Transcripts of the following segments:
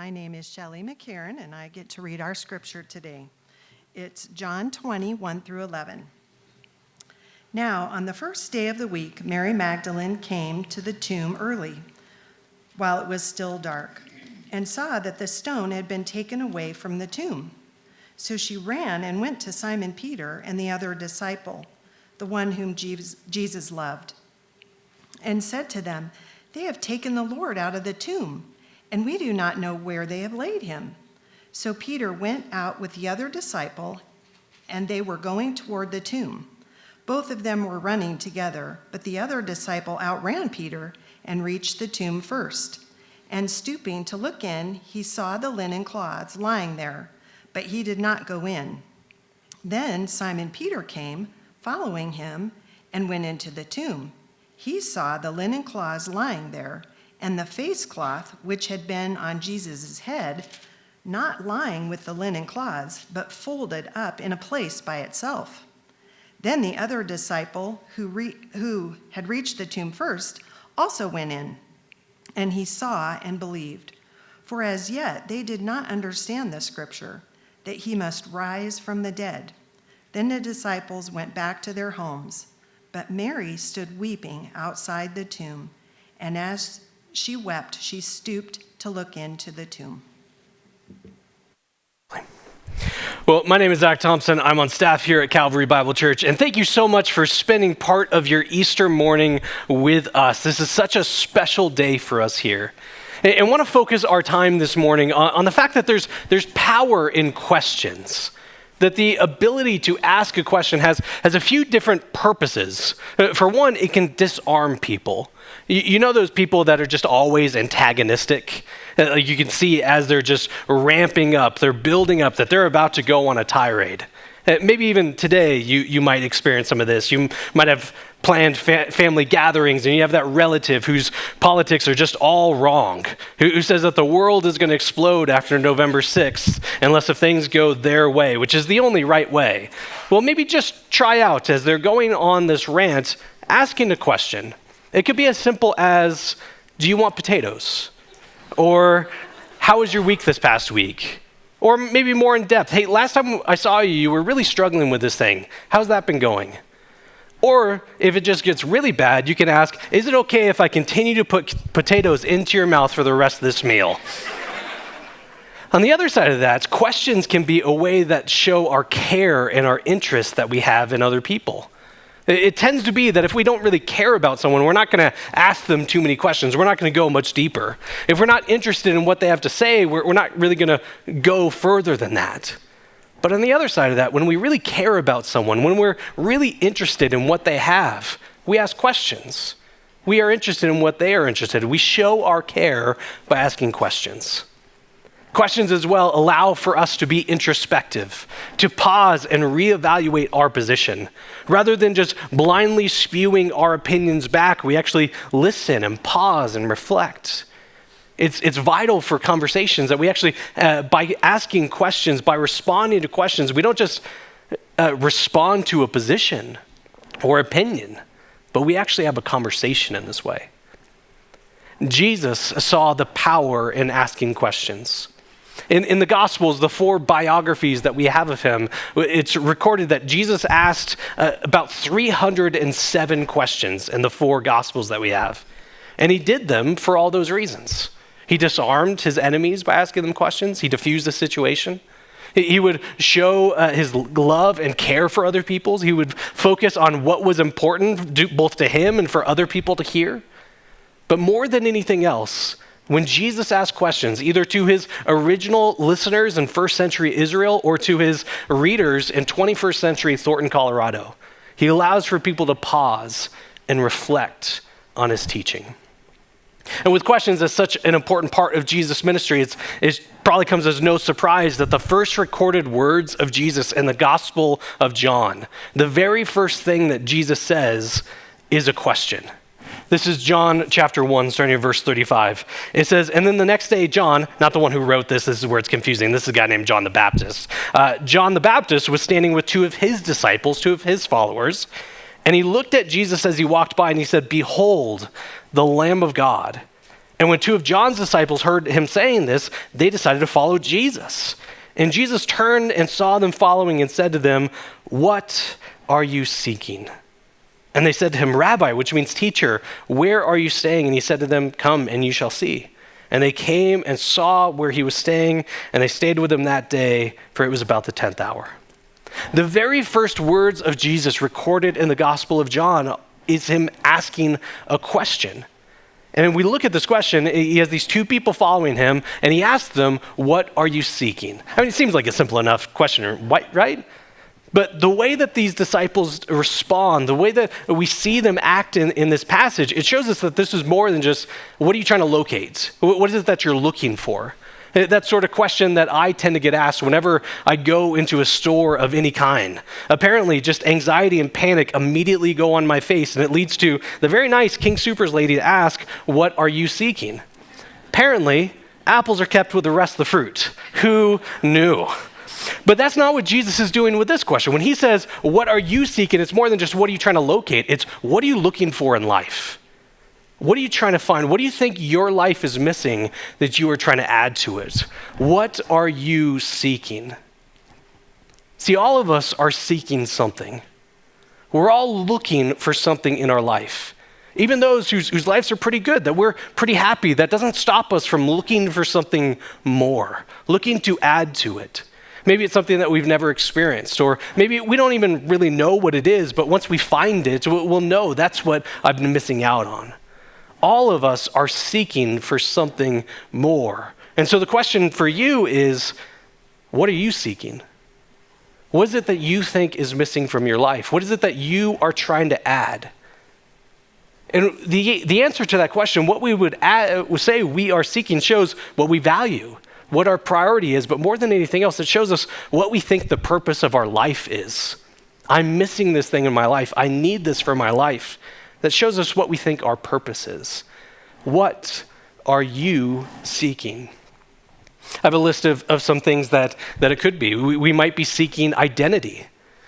My name is Shelley McCarran, and I get to read our scripture today. It's John 20, 1 through 11. Now, on the first day of the week, Mary Magdalene came to the tomb early, while it was still dark, and saw that the stone had been taken away from the tomb. So she ran and went to Simon Peter and the other disciple, the one whom Jesus loved, and said to them, "They have taken the Lord out of the tomb, and we do not know where they have laid him." So Peter went out with the other disciple, and they were going toward the tomb. Both of them were running together, but the other disciple outran Peter and reached the tomb first. And stooping to look in, he saw the linen cloths lying there, but he did not go in. Then Simon Peter came, following him, and went into the tomb. He saw the linen cloths lying there, and the face cloth which had been on Jesus' head, not lying with the linen cloths, but folded up in a place by itself. Then the other disciple who had reached the tomb first also went in, and he saw and believed. For as yet they did not understand the scripture, that he must rise from the dead. Then the disciples went back to their homes, but Mary stood weeping outside the tomb, and as she wept, she stooped to look into the tomb. Well, my name is Zack Thompson. I'm on staff here at Calvary Bible Church, and thank you so much for spending part of your Easter morning with us. This is such a special day for us here. And I want to focus our time this morning on the fact that there's power in questions, that the ability to ask a question has a few different purposes. For one, it can disarm people. You know those people that are just always antagonistic? You can see as they're just ramping up, they're building up, that they're about to go on a tirade. Maybe even today you might experience some of this. You might have planned family gatherings and you have that relative whose politics are just all wrong, who says that the world is going to explode after November 6th unless if things go their way, which is the only right way. Well, maybe just try out as they're going on this rant, asking a question. It could be as simple as, do you want potatoes? Or how was your week this past week? Or maybe more in depth, hey, last time I saw you, you were really struggling with this thing. How's that been going? Or if it just gets really bad, you can ask, is it okay if I continue to put potatoes into your mouth for the rest of this meal? On the other side of that, questions can be a way that show our care and our interest that we have in other people. It tends to be that if we don't really care about someone, we're not going to ask them too many questions. We're not going to go much deeper. If we're not interested in what they have to say, we're not really going to go further than that. But on the other side of that, when we really care about someone, when we're really interested in what they have, we ask questions. We are interested in what they are interested in. We show our care by asking questions. Questions as well allow for us to be introspective, to pause and reevaluate our position. Rather than just blindly spewing our opinions back, we actually listen and pause and reflect. It's vital for conversations that we actually, by asking questions, by responding to questions, we don't just respond to a position or opinion, but we actually have a conversation in this way. Jesus saw the power in asking questions. In the Gospels, the 4 biographies that we have of him, it's recorded that Jesus asked about 307 questions in the 4 Gospels that we have. And he did them for all those reasons. He disarmed his enemies by asking them questions. He diffused the situation. He would show his love and care for other people. He would focus on what was important both to him and for other people to hear. But more than anything else, when Jesus asked questions, either to his original listeners in first century Israel or to his readers in 21st century Thornton, Colorado, he allows for people to pause and reflect on his teaching. And with questions as such an important part of Jesus' ministry, it probably comes as no surprise that the first recorded words of Jesus in the Gospel of John, the very first thing that Jesus says is a question. This is John chapter 1, starting at verse 35. It says, and then the next day, John, not the one who wrote this is where it's confusing. This is a guy named John the Baptist. John the Baptist was standing with 2 of his disciples, 2 of his followers, and he looked at Jesus as he walked by and he said, "Behold, the Lamb of God." And when two of John's disciples heard him saying this, they decided to follow Jesus. And Jesus turned and saw them following and said to them, "What are you seeking?" And they said to him, "Rabbi," which means teacher, "where are you staying?" And he said to them, "Come and you shall see." And they came and saw where he was staying, and they stayed with him that day, for it was about the 10th hour. The very first words of Jesus recorded in the Gospel of John is him asking a question. And we look at this question, he has these two people following him, and he asks them, "What are you seeking?" I mean, it seems like a simple enough question, right? But the way that these disciples respond, the way that we see them act in this passage, it shows us that this is more than just, what are you trying to locate? What is it that you're looking for? That sort of question that I tend to get asked whenever I go into a store of any kind. Apparently, just anxiety and panic immediately go on my face, and it leads to the very nice King Soopers lady to ask, "What are you seeking?" Apparently, apples are kept with the rest of the fruit. Who knew? But that's not what Jesus is doing with this question. When he says, "What are you seeking?" it's more than just what are you trying to locate. It's what are you looking for in life? What are you trying to find? What do you think your life is missing that you are trying to add to it? What are you seeking? See, all of us are seeking something. We're all looking for something in our life. Even those whose lives are pretty good, that we're pretty happy, that doesn't stop us from looking for something more, looking to add to it. Maybe it's something that we've never experienced, or maybe we don't even really know what it is, but once we find it, we'll know that's what I've been missing out on. All of us are seeking for something more. And so the question for you is, what are you seeking? What is it that you think is missing from your life? What is it that you are trying to add? And the answer to that question, what we would say we are seeking, shows what we value, what our priority is, but more than anything else, it shows us what we think the purpose of our life is. I'm missing this thing in my life. I need this for my life. That shows us what we think our purpose is. What are you seeking? I have a list of some things that it could be. We might be seeking identity.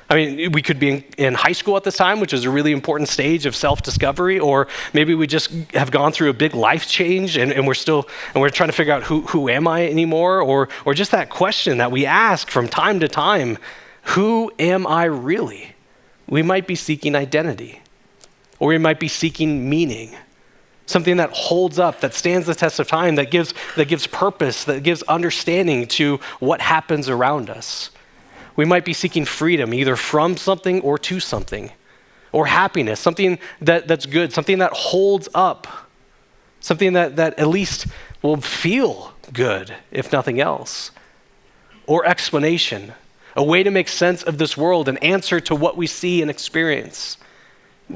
I mean, we could be in high school at this time, which is a really important stage of self-discovery, or maybe we just have gone through a big life change and we're trying to figure out who am I anymore, or just that question that we ask from time to time, who am I really? We might be seeking identity, or we might be seeking meaning, something that holds up, that stands the test of time, that gives purpose, that gives understanding to what happens around us. We might be seeking freedom, either from something or to something, or happiness, something that's good, something that holds up, something that at least will feel good, if nothing else, or explanation, a way to make sense of this world, an answer to what we see and experience,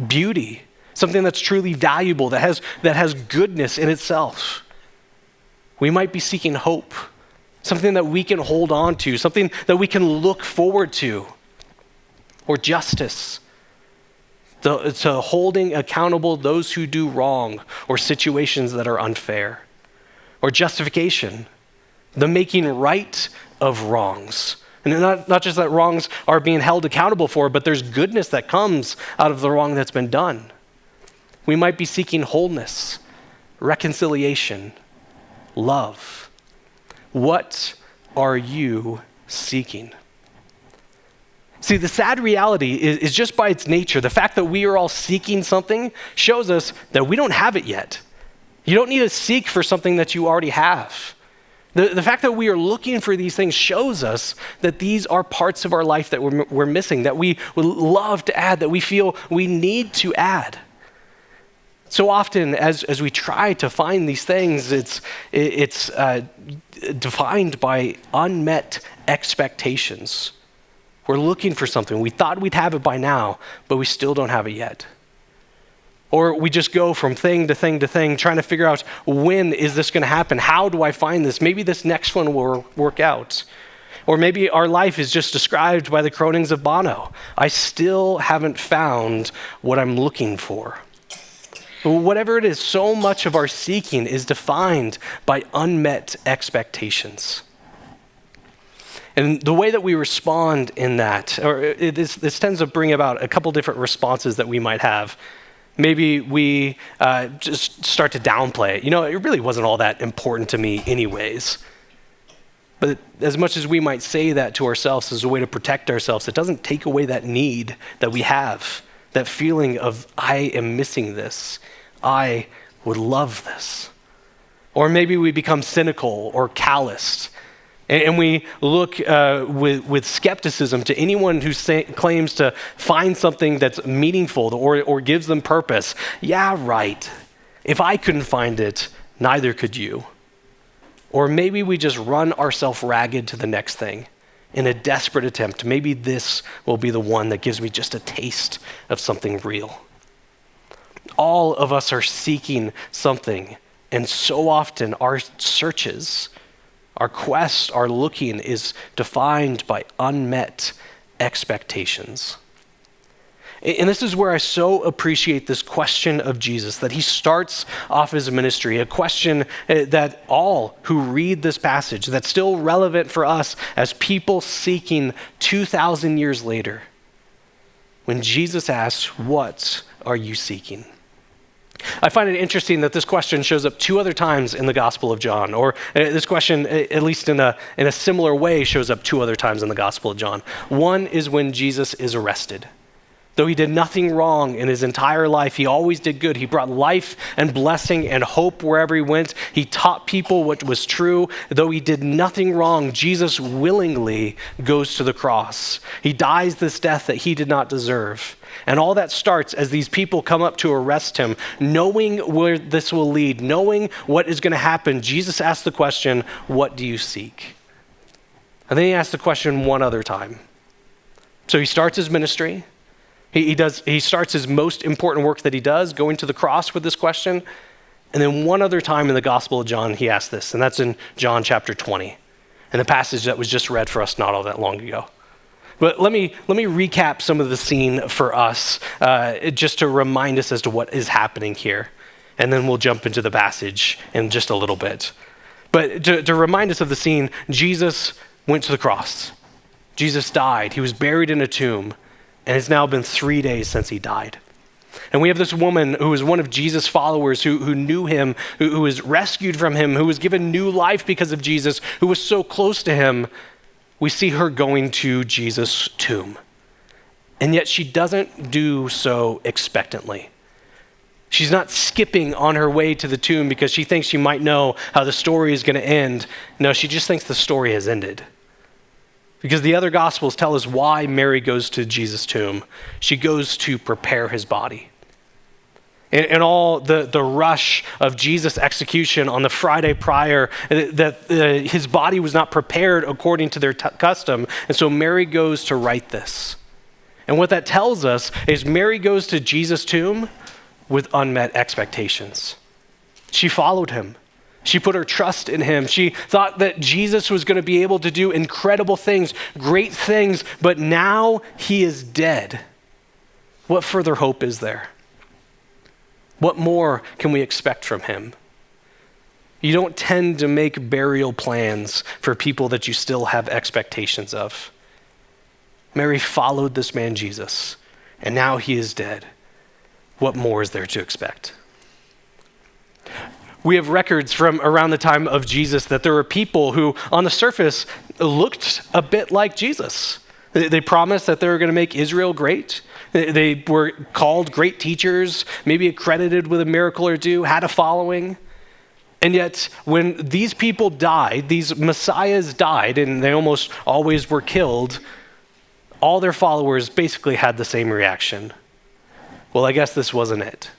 beauty, something that's truly valuable, that has goodness in itself. We might be seeking hope, something that we can hold on to, something that we can look forward to, or justice, to holding accountable those who do wrong, or situations that are unfair, or justification, the making right of wrongs. And not just that wrongs are being held accountable for, but there's goodness that comes out of the wrong that's been done. We might be seeking wholeness, reconciliation, love. What are you seeking? See, the sad reality is just by its nature, the fact that we are all seeking something shows us that we don't have it yet. You don't need to seek for something that you already have. The fact that we are looking for these things shows us that these are parts of our life that we're missing, that we would love to add, that we feel we need to add. So often, as we try to find these things, it's defined by unmet expectations. We're looking for something. We thought we'd have it by now, but we still don't have it yet. Or we just go from thing to thing to thing, trying to figure out, when is this going to happen? How do I find this? Maybe this next one will work out. Or maybe our life is just described by the croonings of Bono. I still haven't found what I'm looking for. Whatever it is, so much of our seeking is defined by unmet expectations. And the way that we respond in that, or this tends to bring about a couple different responses that we might have. Maybe we just start to downplay it. It really wasn't all that important to me anyways. But as much as we might say that to ourselves as a way to protect ourselves, it doesn't take away that need that we have, that feeling of, I am missing this. I would love this. Or maybe we become cynical or calloused, and we look with skepticism to anyone who claims to find something that's meaningful or gives them purpose. Yeah, right. If I couldn't find it, neither could you. Or maybe we just run ourselves ragged to the next thing in a desperate attempt. Maybe this will be the one that gives me just a taste of something real. All of us are seeking something, and so often our searches, our quest, our looking is defined by unmet expectations. And this is where I so appreciate this question of Jesus, that he starts off his ministry, a question that all who read this passage, that's still relevant for us as people seeking 2,000 years later. When Jesus asks, "What are you seeking?" I find it interesting that this question shows up 2 other times in the Gospel of John, or this question, at least in a similar way, shows up 2 other times in the Gospel of John. One is when Jesus is arrested. Though he did nothing wrong in his entire life, he always did good. He brought life and blessing and hope wherever he went. He taught people what was true. Though he did nothing wrong, Jesus willingly goes to the cross. He dies this death that he did not deserve. And all that starts as these people come up to arrest him, knowing where this will lead, knowing what is going to happen. Jesus asks the question, "What do you seek?" And then he asks the question one other time. So he starts his ministry. He starts his most important work that he does, going to the cross with this question. And then one other time in the Gospel of John, he asks this, and that's in John chapter 20, and the passage that was just read for us not all that long ago. But let me recap some of the scene for us, just to remind us as to what is happening here. And then we'll jump into the passage in just a little bit. But to remind us of the scene, Jesus went to the cross. Jesus died. He was buried in a tomb. And it's now been 3 days since he died. And we have this woman who was one of Jesus' followers, who knew him, who was rescued from him, who was given new life because of Jesus, who was so close to him. We see her going to Jesus' tomb. And yet she doesn't do so expectantly. She's not skipping on her way to the tomb because she thinks she might know how the story is going to end. No, she just thinks the story has ended. Because the other Gospels tell us why Mary goes to Jesus' tomb. She goes to prepare his body. And all the rush of Jesus' execution on the Friday prior, that his body was not prepared according to their custom. And so Mary goes to write this. And what that tells us is Mary goes to Jesus' tomb with unmet expectations. She followed him. She put her trust in him. She thought that Jesus was going to be able to do incredible things, great things, but now he is dead. What further hope is there? What more can we expect from him? You don't tend to make burial plans for people that you still have expectations of. Mary followed this man Jesus, and now he is dead. What more is there to expect? We have records from around the time of Jesus that there were people who, on the surface, looked a bit like Jesus. They promised that they were going to make Israel great. They were called great teachers, maybe accredited with a miracle or two, had a following. And yet, when these people died, these messiahs died, and they almost always were killed, all their followers basically had the same reaction. Well, I guess this wasn't it.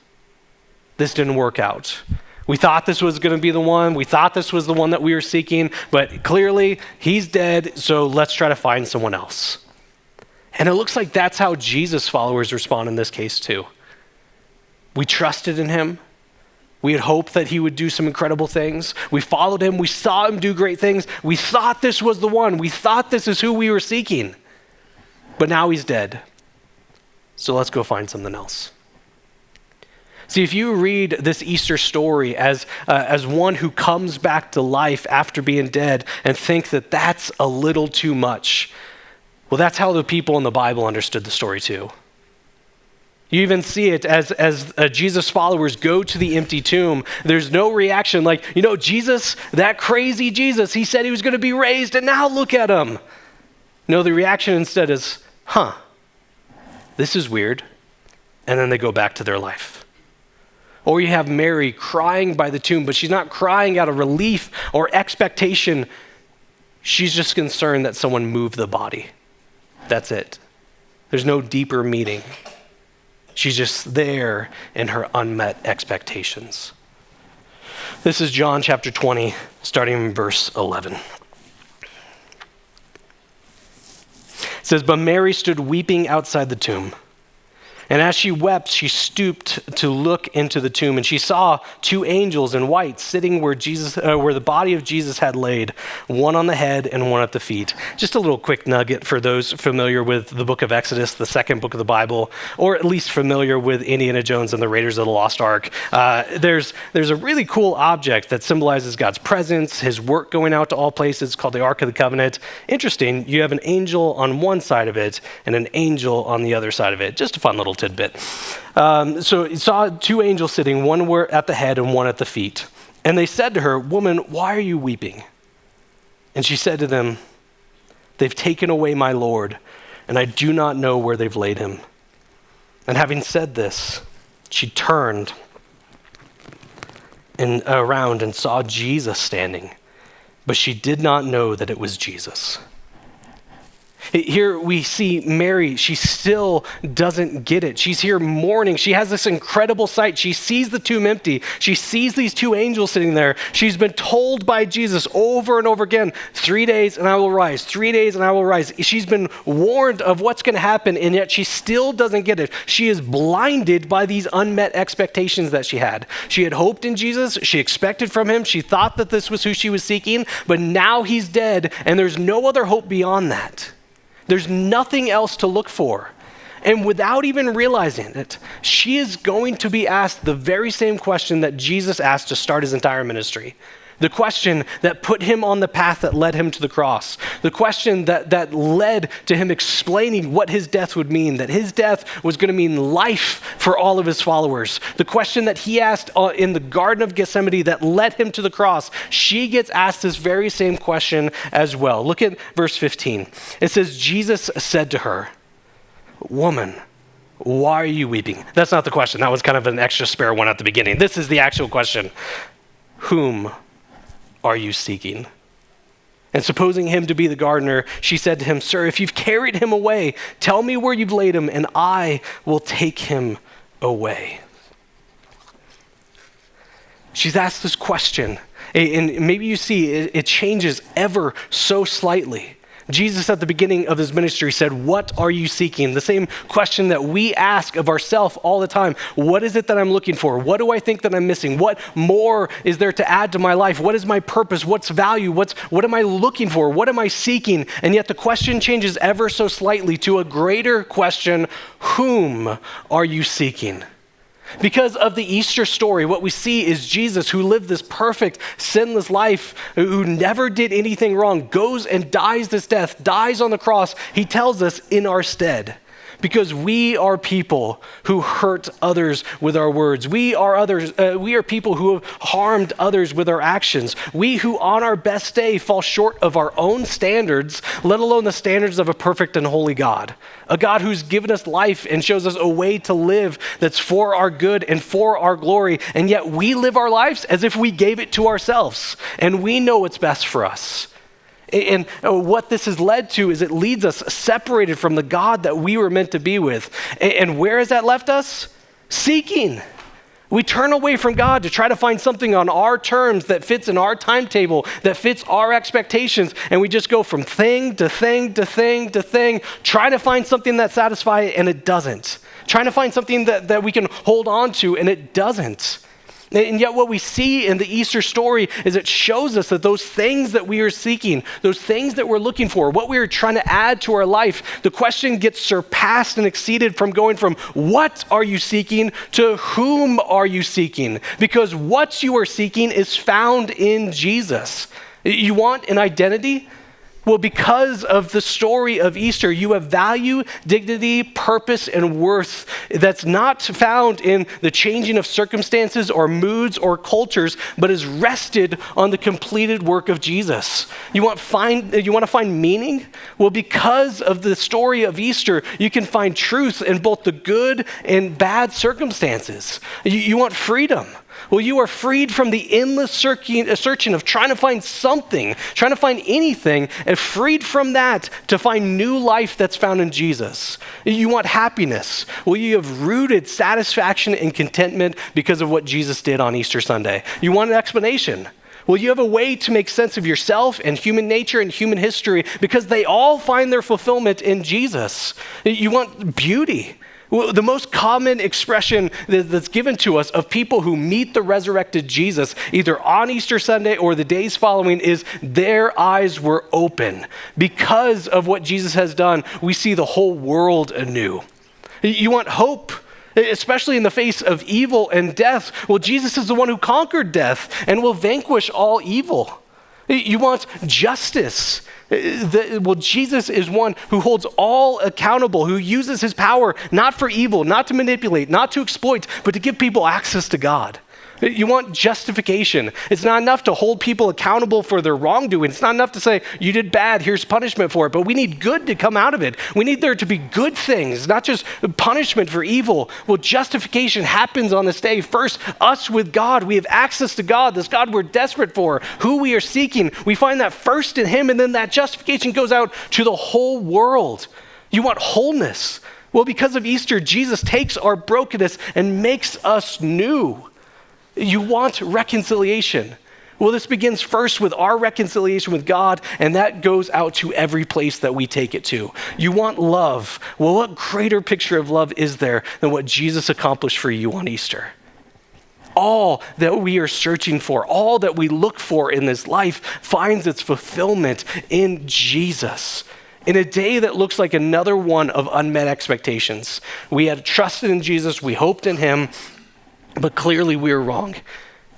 This didn't work out. We thought this was going to be the one. We thought this was the one that we were seeking, but clearly he's dead, so let's try to find someone else. And it looks like that's how Jesus' followers respond in this case too. We trusted in him. We had hoped that he would do some incredible things. We followed him. We saw him do great things. We thought this was the one. We thought this is who we were seeking. But now he's dead. So let's go find something else. See, if you read this Easter story as one who comes back to life after being dead and think that that's a little too much, well, that's how the people in the Bible understood the story too. You even see it as Jesus followers go to the empty tomb. There's no reaction like, Jesus, that crazy Jesus, he said he was going to be raised and now look at him. No, the reaction instead is, this is weird. And then they go back to their life. Or you have Mary crying by the tomb, but she's not crying out of relief or expectation. She's just concerned that someone moved the body. That's it. There's no deeper meaning. She's just there in her unmet expectations. This is John chapter 20, starting in verse 11. It says, "But Mary stood weeping outside the tomb. And as she wept, she stooped to look into the tomb, and she saw two angels in white sitting where the body of Jesus had laid, one on the head and one at the feet." Just a little quick nugget for those familiar with the book of Exodus, the second book of the Bible, or at least familiar with Indiana Jones and the Raiders of the Lost Ark. There's a really cool object that symbolizes God's presence, his work going out to all places, called the Ark of the Covenant. Interesting, you have an angel on one side of it and an angel on the other side of it. Just a fun little tidbit. So he saw two angels sitting, one were at the head and one at the feet. And they said to her, "Woman, why are you weeping?" And she said to them, "They've taken away my Lord, and I do not know where they've laid him." And having said this, she turned around and saw Jesus standing, but she did not know that it was Jesus. Here we see Mary, she still doesn't get it. She's here mourning. She has this incredible sight. She sees the tomb empty. She sees these two angels sitting there. She's been told by Jesus over and over again, 3 days and I will rise, 3 days and I will rise. She's been warned of what's going to happen, and yet she still doesn't get it. She is blinded by these unmet expectations that she had. She had hoped in Jesus. She expected from him. She thought that this was who she was seeking, but now he's dead and there's no other hope beyond that. There's nothing else to look for. And without even realizing it, she is going to be asked the very same question that Jesus asked to start his entire ministry. The question that put him on the path that led him to the cross. The question that led to him explaining what his death would mean, that his death was going to mean life for all of his followers. The question that he asked in the Garden of Gethsemane that led him to the cross. She gets asked this very same question as well. Look at verse 15. It says, Jesus said to her, "Woman, why are you weeping?" That's not the question. That was kind of an extra spare one at the beginning. This is the actual question. "Whom are you seeking?" And supposing him to be the gardener, she said to him, "Sir, if you've carried him away, tell me where you've laid him, and I will take him away." She's asked this question, and maybe you see it changes ever so slightly. Jesus at the beginning of his ministry said, "What are you seeking?" The same question that we ask of ourselves all the time. What is it that I'm looking for? What do I think that I'm missing? What more is there to add to my life? What is my purpose? What's value? What am I looking for? What am I seeking? And yet the question changes ever so slightly to a greater question: whom are you seeking? Because of the Easter story, what we see is Jesus, who lived this perfect, sinless life, who never did anything wrong, goes and dies this death, dies on the cross. He tells us in our stead. Because we are people who hurt others with our words. We are people who have harmed others with our actions. We who on our best day fall short of our own standards, let alone the standards of a perfect and holy God. A God who's given us life and shows us a way to live that's for our good and for our glory. And yet we live our lives as if we gave it to ourselves. And we know what's best for us. And what this has led to is it leads us separated from the God that we were meant to be with. And where has that left us? Seeking. We turn away from God to try to find something on our terms that fits in our timetable, that fits our expectations. And we just go from thing to thing to thing to thing, trying to find something that satisfies, and it doesn't. Trying to find something that we can hold on to, and it doesn't. And yet what we see in the Easter story is it shows us that those things that we are seeking, those things that we're looking for, what we are trying to add to our life, the question gets surpassed and exceeded from going from what are you seeking to whom are you seeking? Because what you are seeking is found in Jesus. You want an identity? Well, because of the story of Easter, you have value, dignity, purpose, and worth that's not found in the changing of circumstances or moods or cultures, but is rested on the completed work of Jesus. You want to find meaning? Well, because of the story of Easter, you can find truth in both the good and bad circumstances. You want freedom? Well, you are freed from the endless searching of trying to find something, trying to find anything, and freed from that to find new life that's found in Jesus. You want happiness. Well, you have rooted satisfaction and contentment because of what Jesus did on Easter Sunday. You want an explanation. Well, you have a way to make sense of yourself and human nature and human history because they all find their fulfillment in Jesus. You want beauty. Well, the most common expression that's given to us of people who meet the resurrected Jesus, either on Easter Sunday or the days following, is their eyes were open. Because of what Jesus has done, we see the whole world anew. You want hope, especially in the face of evil and death. Well, Jesus is the one who conquered death and will vanquish all evil. You want justice. Jesus is one who holds all accountable, who uses his power not for evil, not to manipulate, not to exploit, but to give people access to God. You want justification. It's not enough to hold people accountable for their wrongdoing. It's not enough to say, you did bad, here's punishment for it. But we need good to come out of it. We need there to be good things, not just punishment for evil. Well, justification happens on this day. First, us with God. We have access to God, this God we're desperate for, who we are seeking. We find that first in him, and then that justification goes out to the whole world. You want wholeness. Well, because of Easter, Jesus takes our brokenness and makes us new. You want reconciliation. Well, this begins first with our reconciliation with God, and that goes out to every place that we take it to. You want love. Well, what greater picture of love is there than what Jesus accomplished for you on Easter? All that we are searching for, all that we look for in this life finds its fulfillment in Jesus. In a day that looks like another one of unmet expectations. We had trusted in Jesus, we hoped in him, but clearly we were wrong.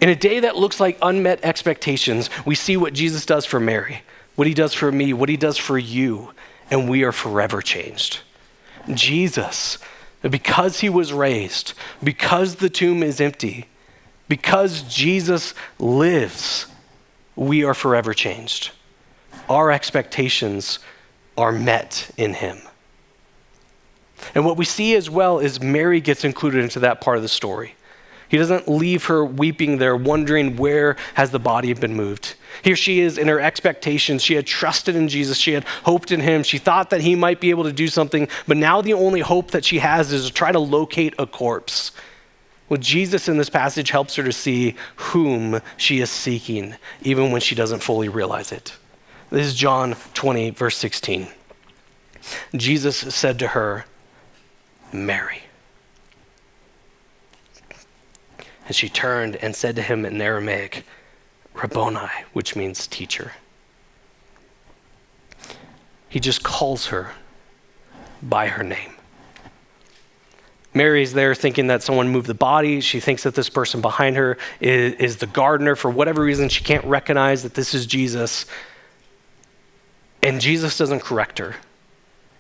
In a day that looks like unmet expectations, we see what Jesus does for Mary, what he does for me, what he does for you, and we are forever changed. Jesus, because he was raised, because the tomb is empty, because Jesus lives, we are forever changed. Our expectations are met in him. And what we see as well is Mary gets included into that part of the story. He doesn't leave her weeping there, wondering where has the body been moved. Here she is in her expectations. She had trusted in Jesus. She had hoped in him. She thought that he might be able to do something, but now the only hope that she has is to try to locate a corpse. Well, Jesus in this passage helps her to see whom she is seeking, even when she doesn't fully realize it. This is John 20, verse 16. Jesus said to her, Mary. And she turned and said to him in Aramaic, Rabboni, which means teacher. He just calls her by her name. Mary is there thinking that someone moved the body. She thinks that this person behind her is the gardener. For whatever reason, she can't recognize that this is Jesus. And Jesus doesn't correct her.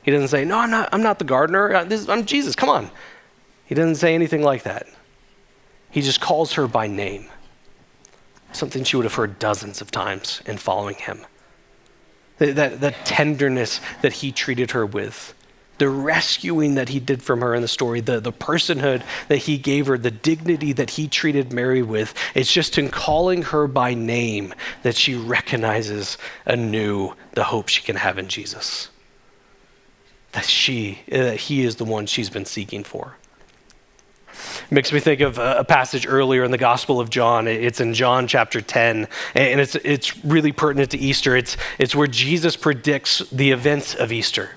He doesn't say, no, I'm not the gardener. I'm Jesus, come on. He doesn't say anything like that. He just calls her by name, something she would have heard dozens of times in following him. That tenderness that he treated her with, the rescuing that he did from her in the story, the personhood that he gave her, the dignity that he treated Mary with, it's just in calling her by name that she recognizes anew the hope she can have in Jesus. That he is the one she's been seeking for. It makes me think of a passage earlier in the Gospel of John. It's in John chapter 10, and it's really pertinent to Easter. It's where Jesus predicts the events of Easter.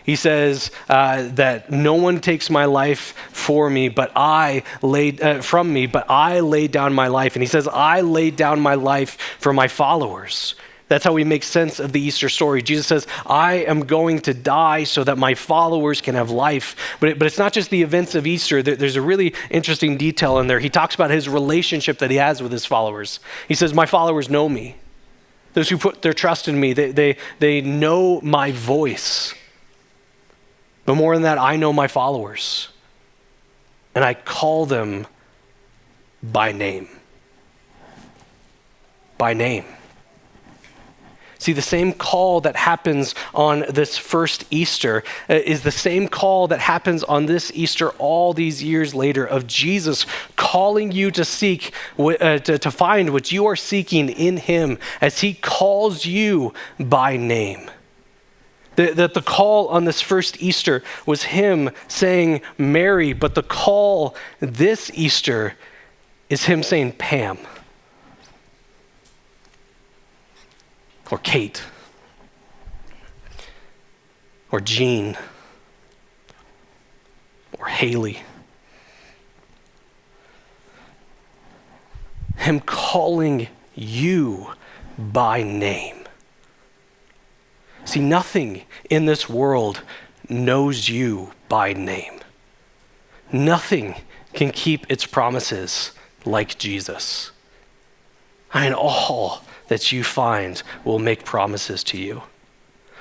He says that no one takes my life from me, but I laid down my life. And he says, I laid down my life for my followers. That's how we make sense of the Easter story. Jesus says, I am going to die so that my followers can have life. But it's not just the events of Easter. There's a really interesting detail in there. He talks about his relationship that he has with his followers. He says, my followers know me. those who put their trust in me, they know my voice. But more than that, I know my followers. And I call them by name. By name. See, the same call that happens on this first Easter is the same call that happens on this Easter all these years later, of Jesus calling you to seek, to find what you are seeking in him as he calls you by name. That the call on this first Easter was him saying Mary, but the call this Easter is him saying Pam. Or Kate, or Jean, or Haley. Him calling you by name. See, nothing in this world knows you by name. Nothing can keep its promises like Jesus. I mean, all that you find will make promises to you.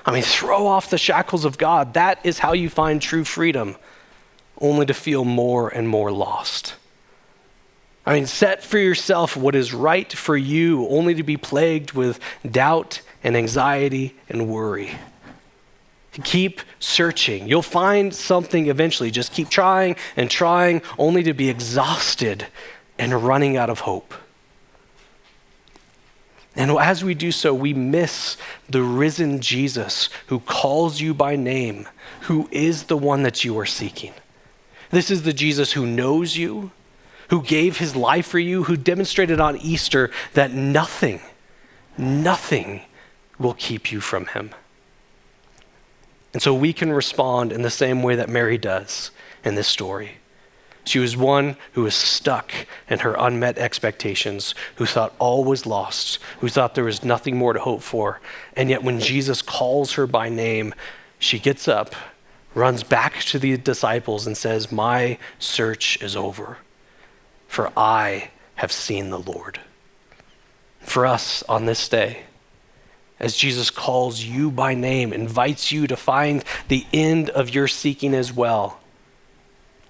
I mean, throw off the shackles of God. That is how you find true freedom, only to feel more and more lost. I mean, set for yourself what is right for you, only to be plagued with doubt and anxiety and worry. Keep searching. You'll find something eventually. Just keep trying and trying, only to be exhausted and running out of hope. And as we do so, we miss the risen Jesus who calls you by name, who is the one that you are seeking. This is the Jesus who knows you, who gave his life for you, who demonstrated on Easter that nothing will keep you from him. And so we can respond in the same way that Mary does in this story. She was one who was stuck in her unmet expectations, who thought all was lost, who thought there was nothing more to hope for. And yet when Jesus calls her by name, she gets up, runs back to the disciples and says, "My search is over, for I have seen the Lord." For us on this day, as Jesus calls you by name, invites you to find the end of your seeking as well,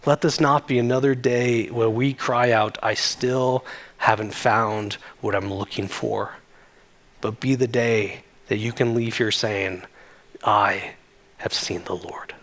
let this not be another day where we cry out, "I still haven't found what I'm looking for," but be the day that you can leave here saying, "I have seen the Lord."